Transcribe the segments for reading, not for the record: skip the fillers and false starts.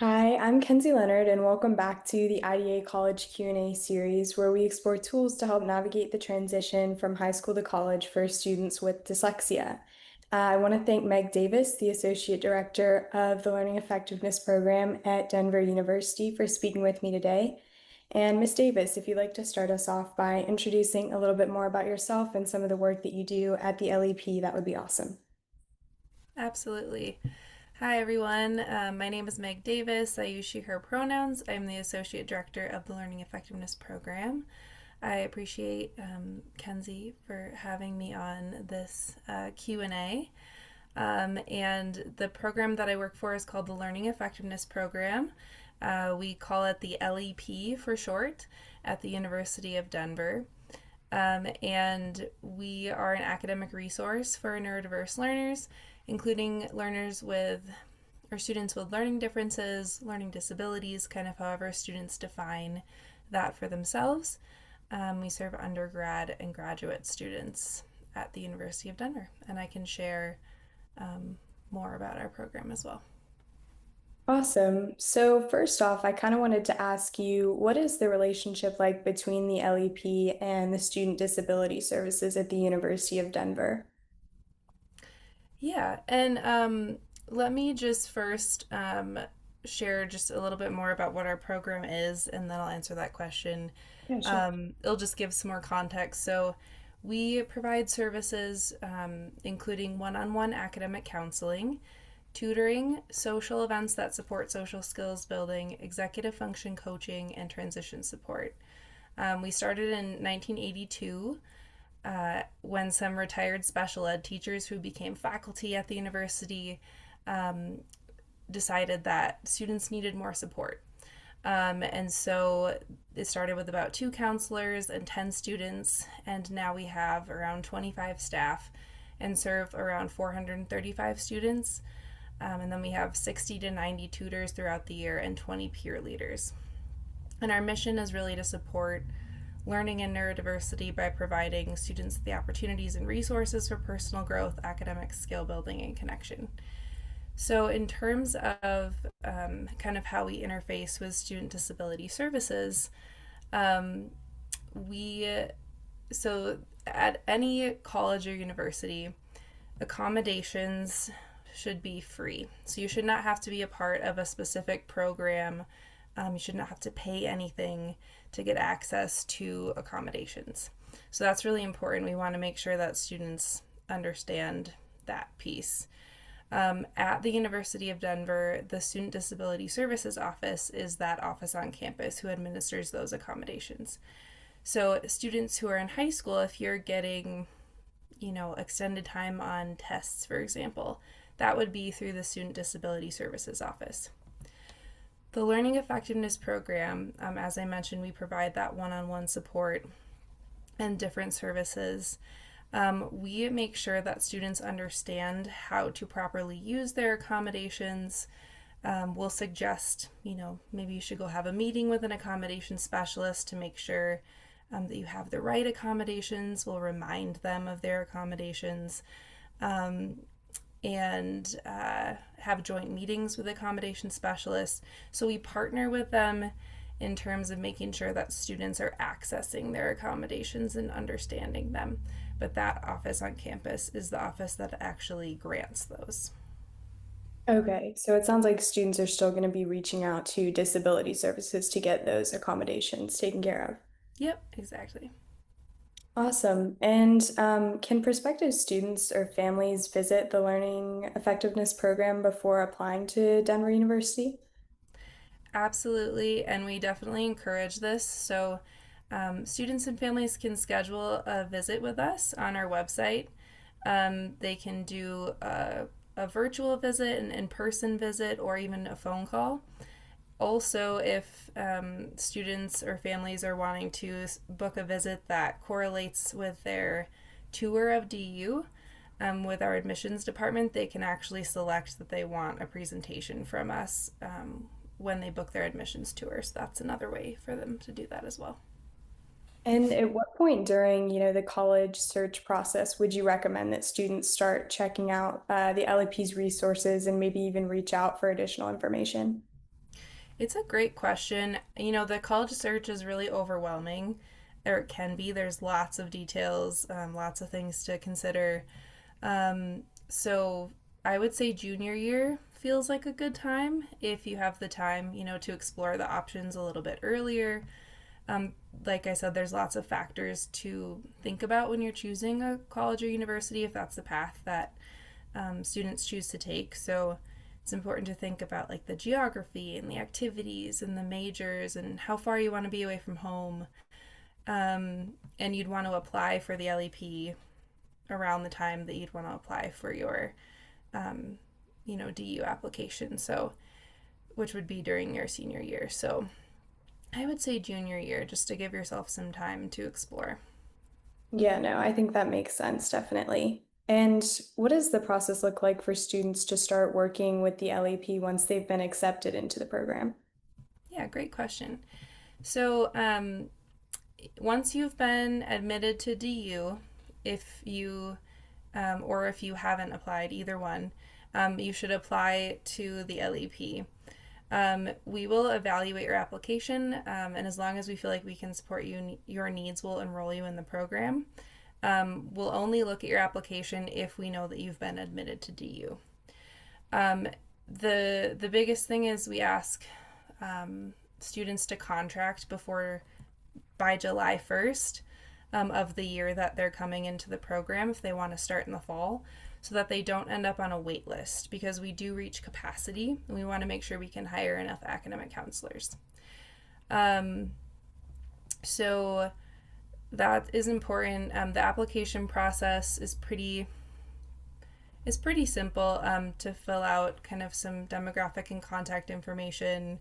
Hi, I'm Kenzie Leonard, and welcome back to the IDA College Q&A series, where we explore tools to help navigate the transition from high school to college for students with dyslexia. I want to thank Meg Davis, the Associate Director of the Learning Effectiveness Program at Denver University, for speaking with me today. And Ms. Davis, if you'd like to start us off by introducing a little bit more about yourself and some of the work that you do at the LEP, that would be awesome. Absolutely. Hi, everyone. My name is Meg Davis. I use she, her pronouns. I'm the Associate Director of the Learning Effectiveness Program. I appreciate Kenzie for having me on this Q&A. And the program that I work for is called the Learning Effectiveness Program. We call it the LEP for short at the University of Denver. And we are an academic resource for neurodiverse learners, including learners with or students with learning differences, learning disabilities, kind of however students define that for themselves. We serve undergrad and graduate students at the University of Denver, and I can share more about our program as well. Awesome. So first off, I kind of wanted to ask you, what is the relationship like between the LEP and the Student Disability Services at the University of Denver? Yeah, and let me just first share just a little bit more about what our program is, and then I'll answer that question. Yeah, sure. It'll just give some more context. So, we provide services including one on one academic counseling, tutoring, social events that support social skills building, executive function coaching, and transition support. We started in 1982 when some retired special ed teachers who became faculty at the university decided that students needed more support. And so it started with about two counselors and 10 students, and now we have around 25 staff and serve around 435 students. And then we have 60 to 90 tutors throughout the year and 20 peer leaders. And our mission is really to support learning and neurodiversity by providing students the opportunities and resources for personal growth, academic skill building, and connection. So, in terms of kind of how we interface with student disability services, um, we so at any college or university, accommodations should be free. So, you should not have to be a part of a specific program. You should not have to pay anything to get access to accommodations. So, that's really important. We want to make sure that students understand that piece. At the University of Denver, the Student Disability Services Office is that office on campus who administers those accommodations. So, students who are in high school, if you're getting, extended time on tests, for example, that would be through the Student Disability Services Office. The Learning Effectiveness Program, as I mentioned, we provide that one on one support and different services. We make sure that students understand how to properly use their accommodations. We'll suggest, maybe you should go have a meeting with an accommodation specialist to make sure that you have the right accommodations. We'll remind them of their accommodations. And have joint meetings with accommodation specialists. So we partner with them in terms of making sure that students are accessing their accommodations and understanding them. But that office on campus is the office that actually grants those. Okay, so it sounds like students are still going to be reaching out to disability services to get those accommodations taken care of. Yep, exactly. Awesome. And can prospective students or families visit the Learning Effectiveness Program before applying to Denver University? Absolutely, and we definitely encourage this. So, students and families can schedule a visit with us on our website. They can do a virtual visit, an in person visit, or even a phone call. Also, if students or families are wanting to book a visit that correlates with their tour of DU, with our admissions department, they can actually select that they want a presentation from us when they book their admissions tour. So that's another way for them to do that as well. And at what point during, the college search process would you recommend that students start checking out the LEP's resources and maybe even reach out for additional information? It's a great question. The college search is really overwhelming, or it can be. There's lots of details, lots of things to consider. So I would say junior year feels like a good time if you have the time, to explore the options a little bit earlier. Um, like I said, there's lots of factors to think about when you're choosing a college or university if that's the path that students choose to take. So it's important to think about like the geography and the activities and the majors and how far you want to be away from home. And you'd want to apply for the LEP around the time that you'd want to apply for your, um, DU application. So, which would be during your senior year. So, I would say junior year just to give yourself some time to explore. Yeah, no, I think that makes sense, definitely. And what does the process look like for students to start working with the LEP once they've been accepted into the program? Yeah, great question. So, once you've been admitted to DU, if you or if you haven't applied, either one, you should apply to the LEP. We will evaluate your application, and as long as we feel like we can support your needs, we'll enroll you in the program. We'll only look at your application if we know that you've been admitted to DU. Um, the biggest thing is we ask students to contract before by July 1st of the year that they're coming into the program if they want to start in the fall so that they don't end up on a wait list because we do reach capacity and we want to make sure we can hire enough academic counselors. Um, so that is important. The application process is pretty simple to fill out kind of some demographic and contact information.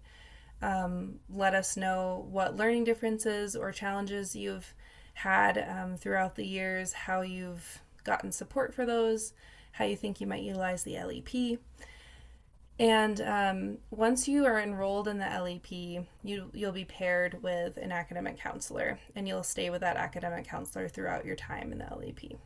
Let us know what learning differences or challenges you've had throughout the years, how you've gotten support for those, how you think you might utilize the LEP. And once you are enrolled in the LEP, you'll be paired with an academic counselor, and you'll stay with that academic counselor throughout your time in the LEP.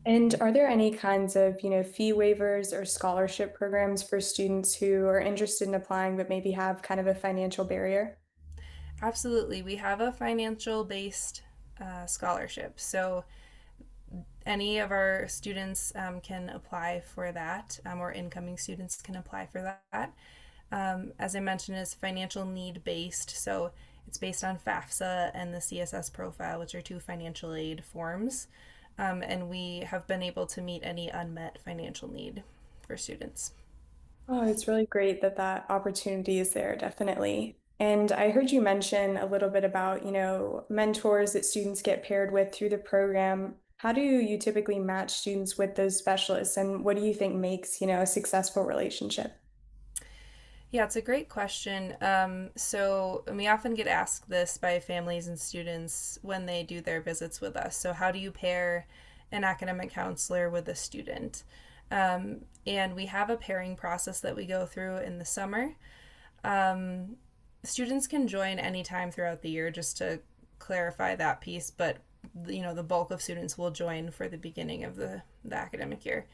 And are there any kinds of, fee waivers or scholarship programs for students who are interested in applying but maybe have kind of a financial barrier? Absolutely, we have a financial based scholarship. So any of our students can apply for that, or incoming students can apply for that. As I mentioned, is financial need based, so it's based on FAFSA and the CSS profile, which are two financial aid forms. And we have been able to meet any unmet financial need for students. Oh, it's really great that that opportunity is there, definitely. And I heard you mention a little bit about, mentors that students get paired with through the program. How do you typically match students with those specialists, and what do you think makes, a successful relationship? Yeah, it's a great question. So, and we often get asked this by families and students when they do their visits with us. So, how do you pair an academic counselor with a student? And we have a pairing process that we go through in the summer. Um, Students can join anytime throughout the year, just to clarify that piece, but the bulk of students will join for the beginning of the academic year.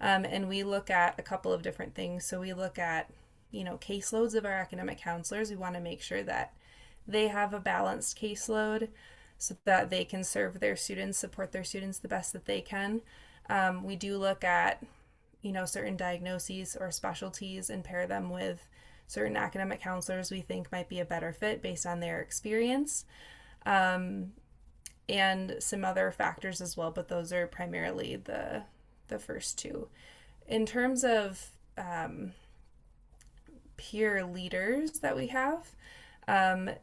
And we look at a couple of different things. So we look at caseloads of our academic counselors. We want to make sure that they have a balanced caseload so that they can serve their students, support their students the best that they can. We do look at certain diagnoses or specialties and pair them with certain academic counselors we think might be a better fit based on their experience, and some other factors as well, but those are primarily the first two. In terms of peer leaders that we have,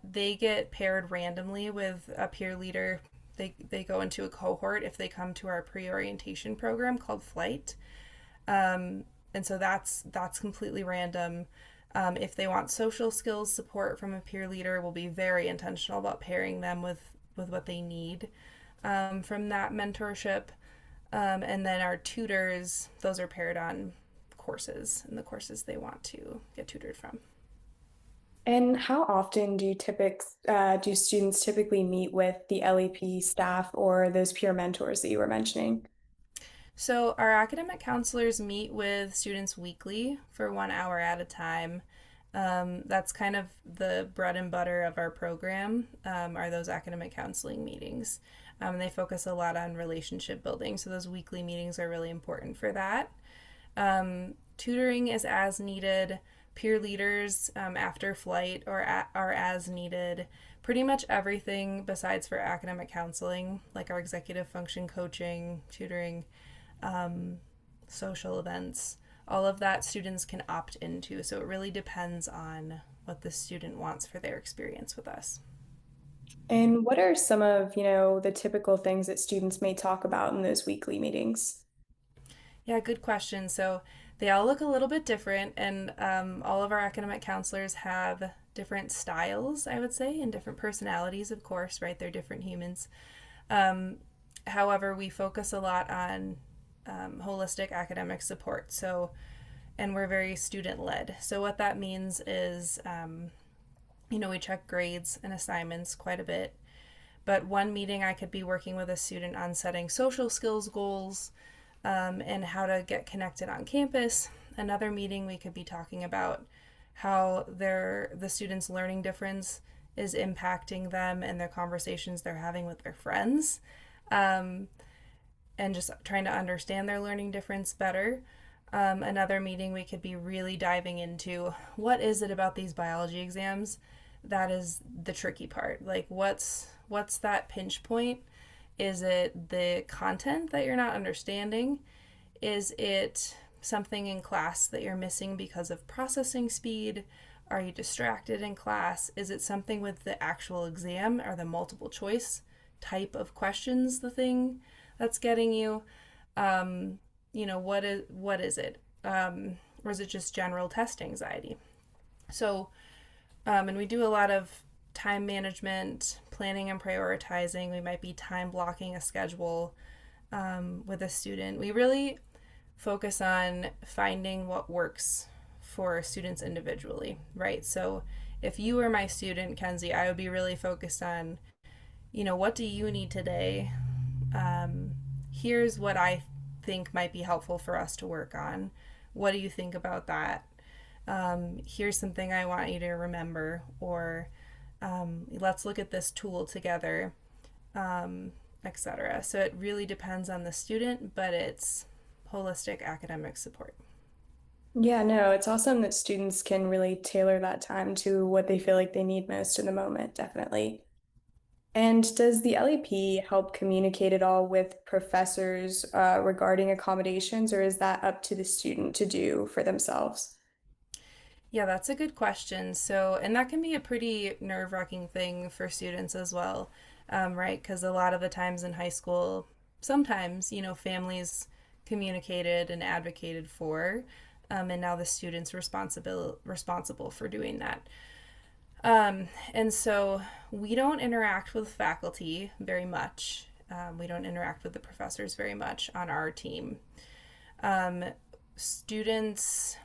they get paired randomly with a peer leader. They go into a cohort if they come to our pre-orientation program called Flight. And so that's completely random. If they want social skills support from a peer leader, we'll be very intentional about pairing them with what they need from that mentorship. And then our tutors, those are paired on courses and the courses they want to get tutored from. And how often do students typically meet with the LEP staff or those peer mentors that you were mentioning? So our academic counselors meet with students weekly for 1 hour at a time. That's kind of the bread and butter of our program, are those academic counseling meetings. They focus a lot on relationship building, so those weekly meetings are really important for that. Tutoring is as needed. Peer leaders after flight are as needed. Pretty much everything besides for academic counseling, like our executive function coaching, tutoring, social events, all of that students can opt into. So it really depends on what the student wants for their experience with us. And what are some of the typical things that students may talk about in those weekly meetings? Yeah, good question. So they all look a little bit different, and all of our academic counselors have different styles, I would say, and different personalities, of course, right? They're different humans. Um, However, we focus a lot on holistic academic support. So, and we're very student led. So, what that means is, we check grades and assignments quite a bit. But one meeting, I could be working with a student on setting social skills goals, and how to get connected on campus. Another meeting, we could be talking about how the students' learning difference is impacting them and their conversations they're having with their friends, um, and just trying to understand their learning difference better. Another meeting, we could be really diving into what is it about these biology exams that is the tricky part. Like, what's that pinch point? Is it the content that you're not understanding? Is it something in class that you're missing because of processing speed? Are you distracted in class? Is it something with the actual exam or the multiple choice type of questions the thing that's getting you? What is it? Or is it just general test anxiety? So, and we do a lot of time management, planning and prioritizing. We might be time blocking a schedule with a student. We really focus on finding what works for students individually, right? So if you were my student, Kenzie, I would be really focused on, what do you need today? Here's what I think might be helpful for us to work on. What do you think about that? Here's something I want you to remember, or let's look at this tool together, etc. So it really depends on the student, but it's holistic academic support. Yeah, no, it's awesome that students can really tailor that time to what they feel like they need most in the moment, definitely. And does the LEP help communicate at all with professors regarding accommodations, or is that up to the student to do for themselves? Yeah, that's a good question. So, and that can be a pretty nerve wracking thing for students as well, right? Because a lot of the times in high school, sometimes, families communicated and advocated for, and now the student's responsible for doing that. And so we don't interact with faculty very much. We don't interact with the professors very much on our team. Um, Students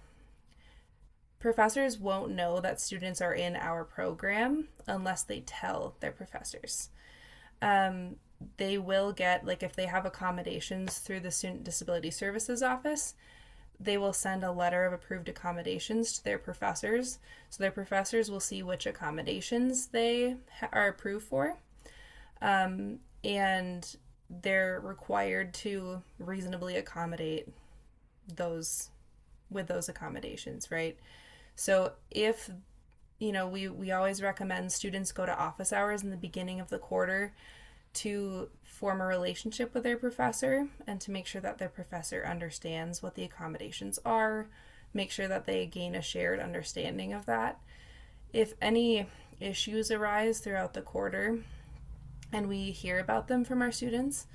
Professors won't know that students are in our program unless they tell their professors. Um, they will get, like, if they have accommodations through the Student Disability Services Office, they will send a letter of approved accommodations to their professors. So their professors will see which accommodations they are approved for. And they're required to reasonably accommodate those with those accommodations, right? So if we always recommend students go to office hours in the beginning of the quarter to form a relationship with their professor and to make sure that their professor understands what the accommodations are, make sure that they gain a shared understanding of that. If any issues arise throughout the quarter and we hear about them from our students,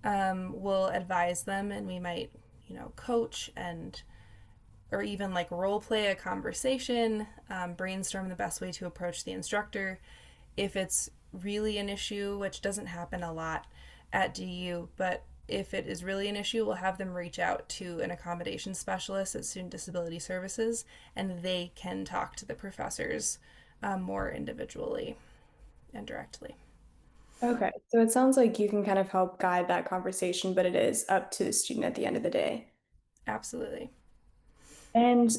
we'll advise them, and we might, coach and or even like role play a conversation, brainstorm the best way to approach the instructor. If it's really an issue, which doesn't happen a lot at DU, but if it is really an issue, we'll have them reach out to an accommodation specialist at Student Disability Services, and they can talk to the professors more individually and directly. Okay, so it sounds like you can kind of help guide that conversation, but it is up to the student at the end of the day. Absolutely. And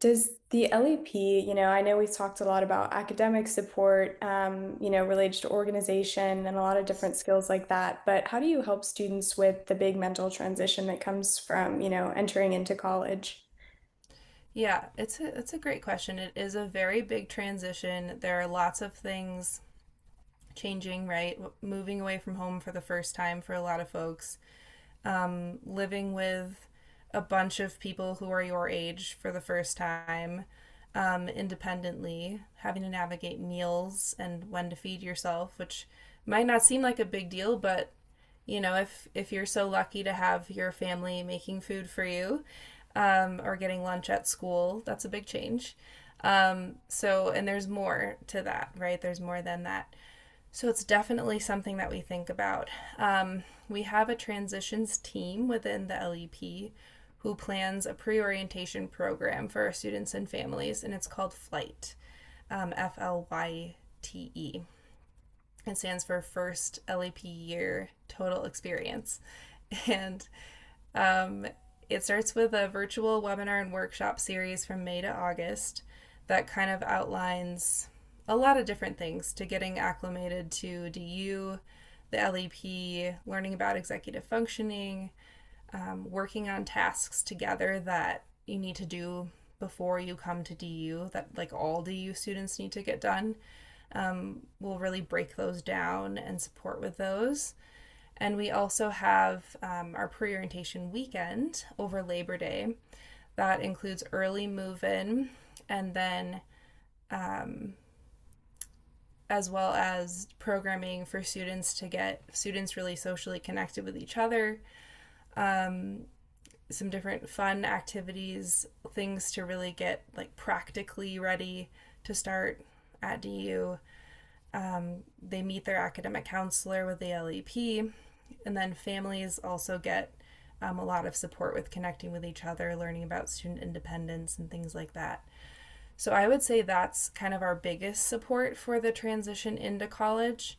does the LEP, I know we've talked a lot about academic support, related to organization and a lot of different skills like that, but how do you help students with the big mental transition that comes from, entering into college? Yeah, it's a great question. It is a very big transition. There are lots of things changing, right? Moving away from home for the first time for a lot of folks, living with a bunch of people who are your age for the first time, independently, having to navigate meals and when to feed yourself, which might not seem like a big deal, but if you're so lucky to have your family making food for you, or getting lunch at school, that's a big change. And there's more to that, right? There's more than that. So it's definitely something that we think about. We have a transitions team within the LEP who plans a pre orientation program for our students and families, and it's called FLYTE, FLYTE. It stands for First LEP Year Total Experience. And um, it starts with a virtual webinar and workshop series from May to August that kind of outlines a lot of different things to getting acclimated to DU, the LEP, learning about executive functioning, working on tasks together that you need to do before you come to DU that like all DU students need to get done. We'll really break those down and support with those. And we also have our pre orientation weekend over Labor Day that includes early move in and then as well as programming for students to get students really socially connected with each other. Some different fun activities, things to really get like practically ready to start at DU. They meet their academic counselor with the LEP, and then families also get a lot of support with connecting with each other, learning about student independence and things like that. So I would say that's kind of our biggest support for the transition into college.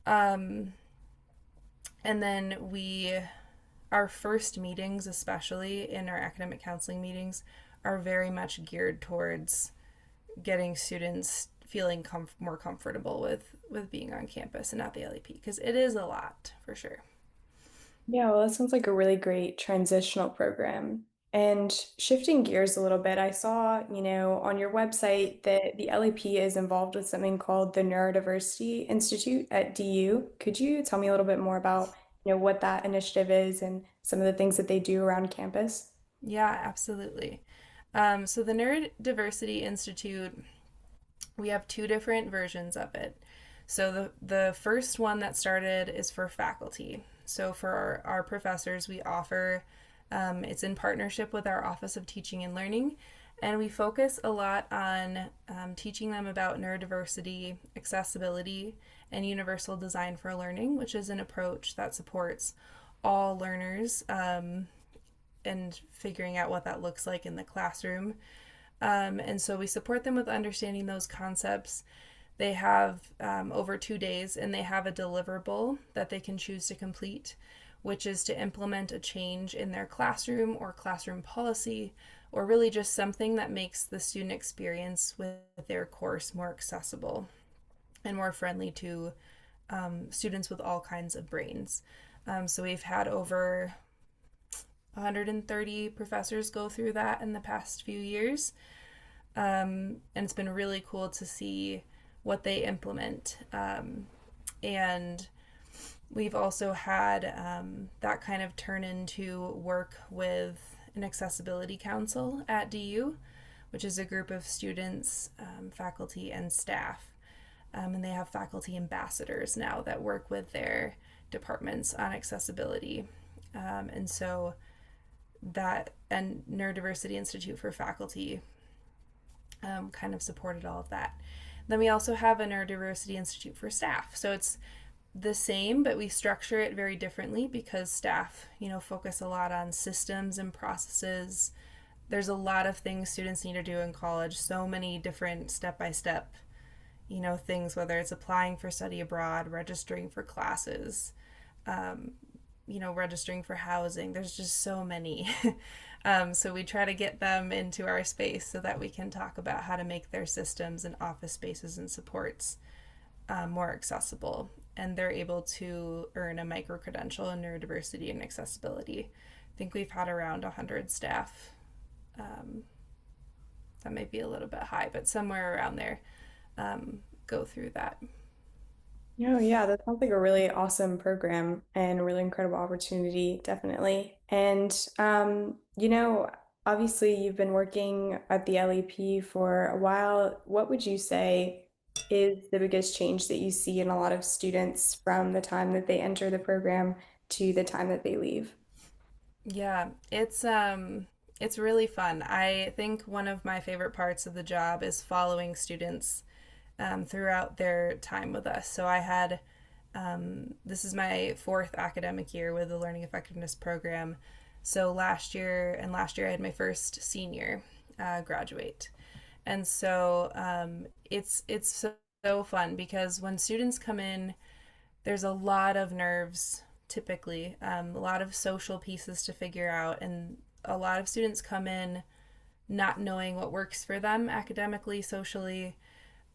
Um, and then our first meetings, especially in our academic counseling meetings, are very much geared towards getting students feeling more comfortable with being on campus and at the LEP because it is a lot for sure. Yeah, well, that sounds like a really great transitional program. And shifting gears a little bit, I saw, on your website that the LEP is involved with something called the Neurodiversity Institute at DU. Could you tell me a little bit more about, what that initiative is and some of the things that they do around campus? Yeah, absolutely. So the Neurodiversity Institute, we have two different versions of it. So the first one that started is for faculty. So for our professors, we offer it's in partnership with our Office of Teaching and Learning, and we focus a lot on teaching them about neurodiversity, accessibility, and universal design for learning, which is an approach that supports all learners and figuring out what that looks like in the classroom. And so we support them with understanding those concepts. They have over 2 days, and they have a deliverable that they can choose to complete, which is to implement a change in their classroom or classroom policy, or really just something that makes the student experience with their course more accessible and more friendly to students with all kinds of brains. So we've had over 130 professors go through that in the past few years. And it's been really cool to see what they implement. And we've also had that kind of turn into work with an accessibility council at DU, which is a group of students, faculty, and staff. And they have faculty ambassadors now that work with their departments on accessibility. And so that and Neurodiversity Institute for Faculty kind of supported all of that. Then we also have a Neurodiversity Institute for staff. So it's the same, but we structure it very differently because staff, focus a lot on systems and processes. There's a lot of things students need to do in college, so many different step by step, things, whether it's applying for study abroad, registering for classes, registering for housing. There's just so many. So we try to get them into our space so that we can talk about how to make their systems and office spaces and supports more accessible. And they're able to earn a micro credential in neurodiversity and accessibility. I think we've had around 100 staff. Um, that might be a little bit high, but somewhere around there go through that. Oh, yeah, that sounds like a really awesome program and a really incredible opportunity, definitely. And, obviously you've been working at the LEP for a while. What would you say is the biggest change that you see in a lot of students from the time that they enter the program to the time that they leave? Yeah, it's really fun. I think one of my favorite parts of the job is following students throughout their time with us. So I had this is my fourth academic year with the Learning Effectiveness Program. So last year I had my first senior graduate, and so it's so fun because when students come in, there's a lot of nerves typically, a lot of social pieces to figure out, and a lot of students come in not knowing what works for them academically, socially,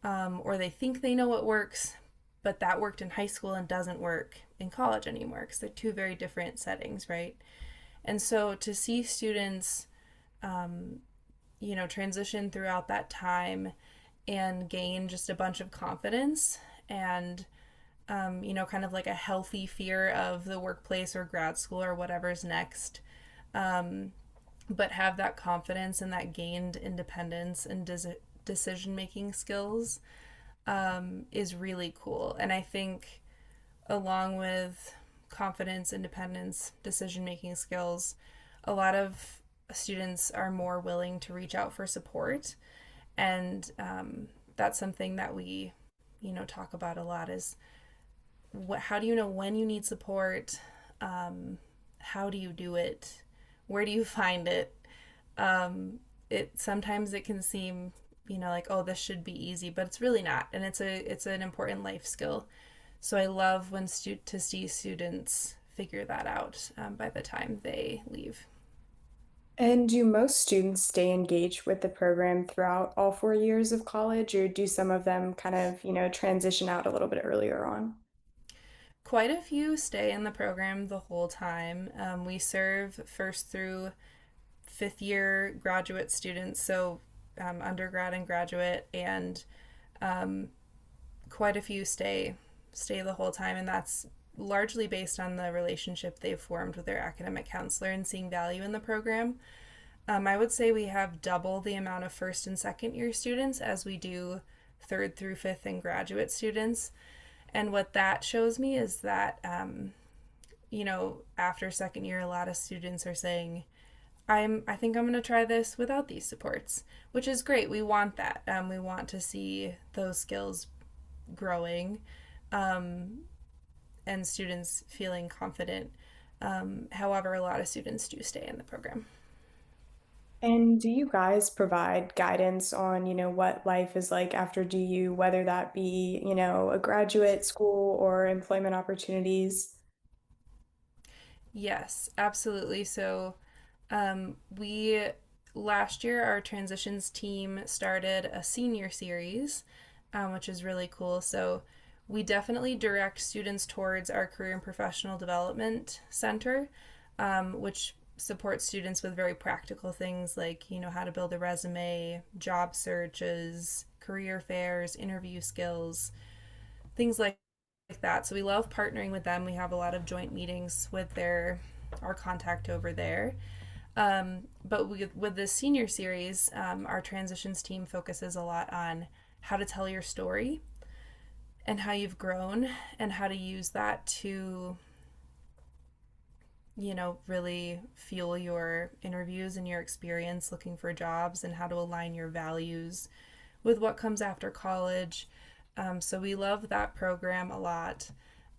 or they think they know what works, but that worked in high school and doesn't work in college anymore because they're two very different settings, right? And so to see students, transition throughout that time and gain just a bunch of confidence and kind of like a healthy fear of the workplace or grad school or whatever's next, but have that confidence and that gained independence and decision making skills is really cool. And I think, along with confidence, independence, decision making skills, a lot of students are more willing to reach out for support. And that's something that we, talk about a lot is how do you know when you need support? How do you do it? Where do you find it? It sometimes it can seem like, oh, this should be easy, but it's really not, and it's an important life skill. So I love when to see students figure that out by the time they leave. And do most students stay engaged with the program throughout all 4 years of college, or do some of them kind of, transition out a little bit earlier on? Quite a few stay in the program the whole time. We serve first through fifth year graduate students, so undergrad and graduate, and um, quite a few stay the whole time, and that's largely based on the relationship they've formed with their academic counselor and seeing value in the program. I would say we have double the amount of first and second year students as we do third through fifth and graduate students. And what that shows me is that, after second year, a lot of students are saying, I think I'm going to try this without these supports, which is great. We want that. We want to see those skills growing, and students feeling confident. However, a lot of students do stay in the program. And do you guys provide guidance on, what life is like after DU, whether that be, a graduate school or employment opportunities? Yes, absolutely. So, we last year our transitions team started a senior series, which is really cool. So, we definitely direct students towards our career and professional development center, which supports students with very practical things like how to build a resume, job searches, career fairs, interview skills, things like that. So we love partnering with them. We have a lot of joint meetings with our contact over there. But with the senior series, our transitions team focuses a lot on how to tell your story and how you've grown and how to use that to really fuel your interviews and your experience looking for jobs and how to align your values with what comes after college. So we love that program a lot.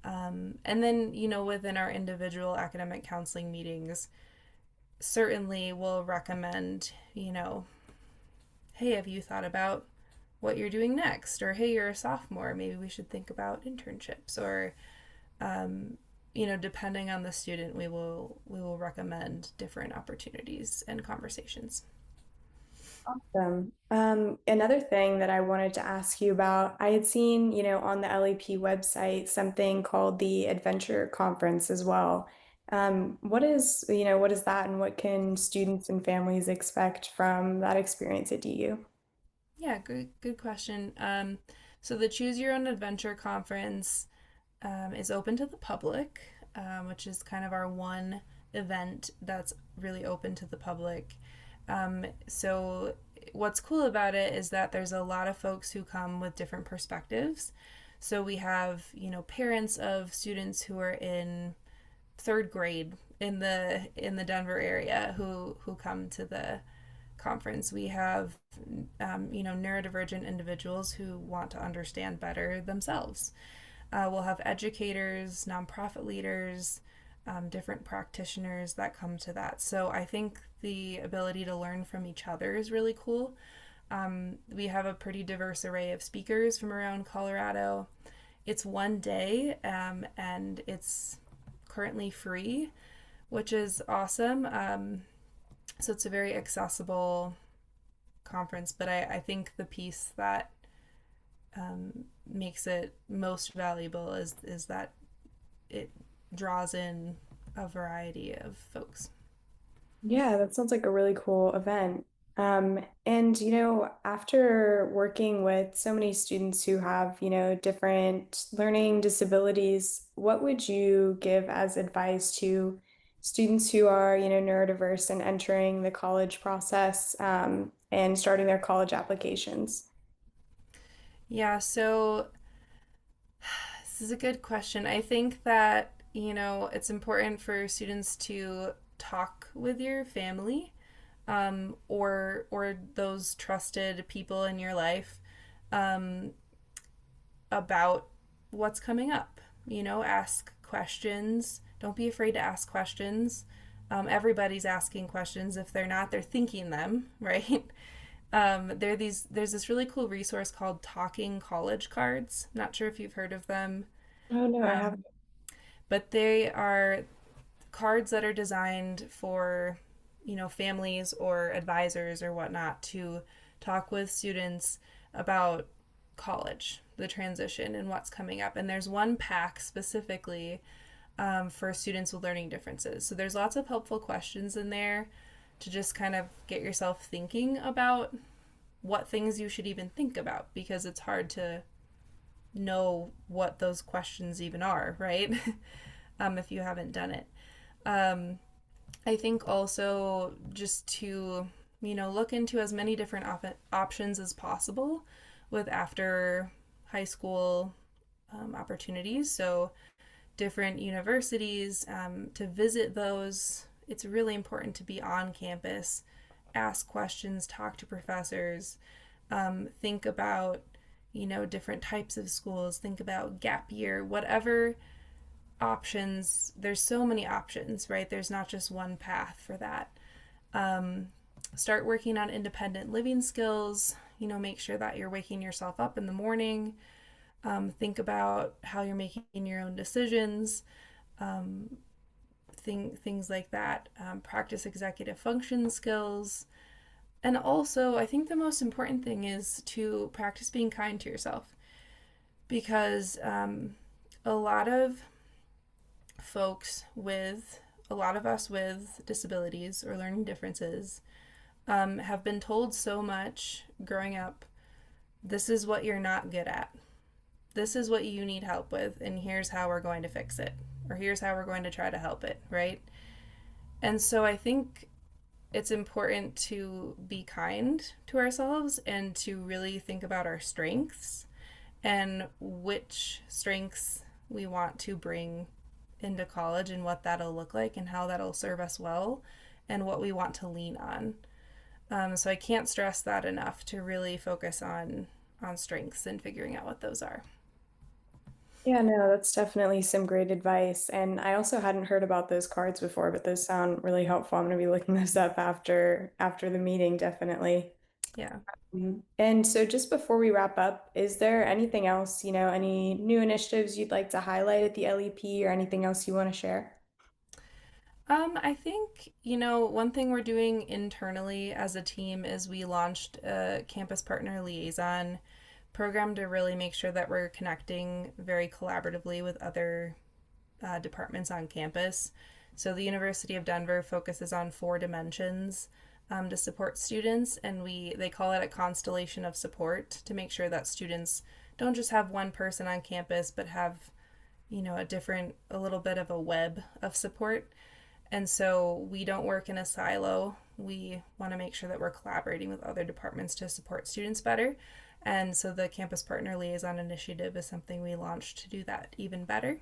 And then, within our individual academic counseling meetings, certainly we'll recommend, hey, have you thought about what you're doing next? Or hey, you're a sophomore, maybe we should think about internships. Or depending on the student, we will recommend different opportunities and conversations. Another thing that I wanted to ask you about, I had seen, on the LEP website something called the Adventure Conference as well. What is that and what can students and families expect from that experience at DU? Yeah, good question. So the Choose Your Own Adventure conference is open to the public, which is kind of our one event that's really open to the public. So what's cool about it is that there's a lot of folks who come with different perspectives. So we have, parents of students who are in third grade in the Denver area who come to the conference. We have, neurodivergent individuals who want to understand better themselves. We'll have educators, nonprofit leaders, different practitioners that come to that. So I think the ability to learn from each other is really cool. We have a pretty diverse array of speakers from around Colorado. It's one day, and it's currently free, which is awesome. So it's a very accessible conference, but I think the piece that makes it most valuable is that it draws in a variety of folks. Yeah, that sounds like a really cool event. And after working with so many students who have, different learning disabilities, what would you give as advice to students who are, neurodiverse and entering the college process, and starting their college applications? Yeah, so this is a good question. I think that, it's important for students to talk with your family, or those trusted people in your life, um, about what's coming up. Ask questions. Don't be afraid to ask questions. Everybody's asking questions. If they're not, they're thinking them, right? There's this really cool resource called Talking College Cards. Not sure if you've heard of them, Oh no, I um, haven't. but they are cards that are designed for, families or advisors or whatnot to talk with students about college, the transition, and what's coming up. And there's one pack specifically, for students with learning differences. So there's lots of helpful questions in there to just kind of get yourself thinking about what things you should even think about, because it's hard to know what those questions even are, right? If you haven't done it. Um, I think also just to, look into as many different options as possible with after high school opportunities. So, different universities, to visit those. It's really important to be on campus, ask questions, talk to professors, think about, different types of schools, think about gap year, whatever options. There's so many options, right? There's not just one path for that. Um, Start working on independent living skills. Make sure that you're waking yourself up in the morning. Think about how you're making your own decisions. Um, things like that. Practice executive function skills. And also, I think the most important thing is to practice being kind to yourself, because a lot of a lot of us with disabilities or learning differences, have been told so much growing up: this is what you're not good at. This is what you need help with, and here's how we're going to fix it. Or here's how we're going to try to help it, right? And so I think it's important to be kind to ourselves and to really think about our strengths and which strengths we want to bring into college and what that'll look like and how that'll serve us well and what we want to lean on. So I can't stress that enough, to really focus on strengths and figuring out what those are. Yeah, no, that's definitely some great advice. And I also hadn't heard about those cards before, but those sound really helpful. I'm going to be looking those up after the meeting, definitely. Yeah. And so just before we wrap up, is there anything else, any new initiatives you'd like to highlight at the LEP or anything else you want to share? I think, one thing we're doing internally as a team is we launched a campus partner liaison program to really make sure that we're connecting very collaboratively with other departments on campus. So the University of Denver focuses on four dimensions to support students, and they call it a constellation of support to make sure that students don't just have one person on campus, but have a little bit of a web of support. And so we don't work in a silo. We want to make sure that we're collaborating with other departments to support students better. And so the Campus Partner Liaison Initiative is something we launched to do that even better.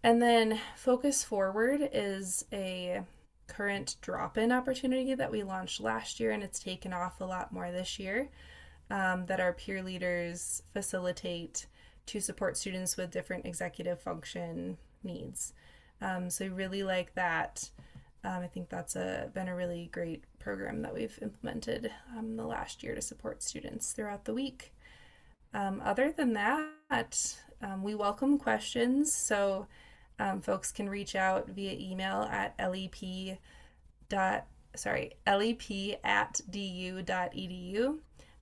And then Focus Forward is a current drop in opportunity that we launched last year, and it's taken off a lot more this year. That our peer leaders facilitate to support students with different executive function needs. So I really like that. I think been a really great program that we've implemented the last year to support students throughout the week. Other than that, we welcome questions. So folks can reach out via email at lep@du.edu,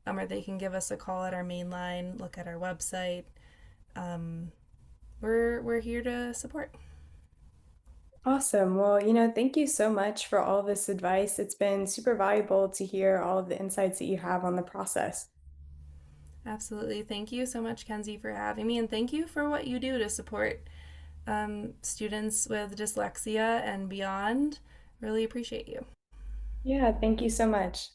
or they can give us a call at our main line, look at our website. Um, we're here to support. Awesome. Well, thank you so much for all of this advice. It's been super valuable to hear all of the insights that you have on the process. Absolutely. Thank you so much, Kenzie, for having me, and thank you for what you do to support students with dyslexia and beyond. Really appreciate you. Yeah, thank you so much.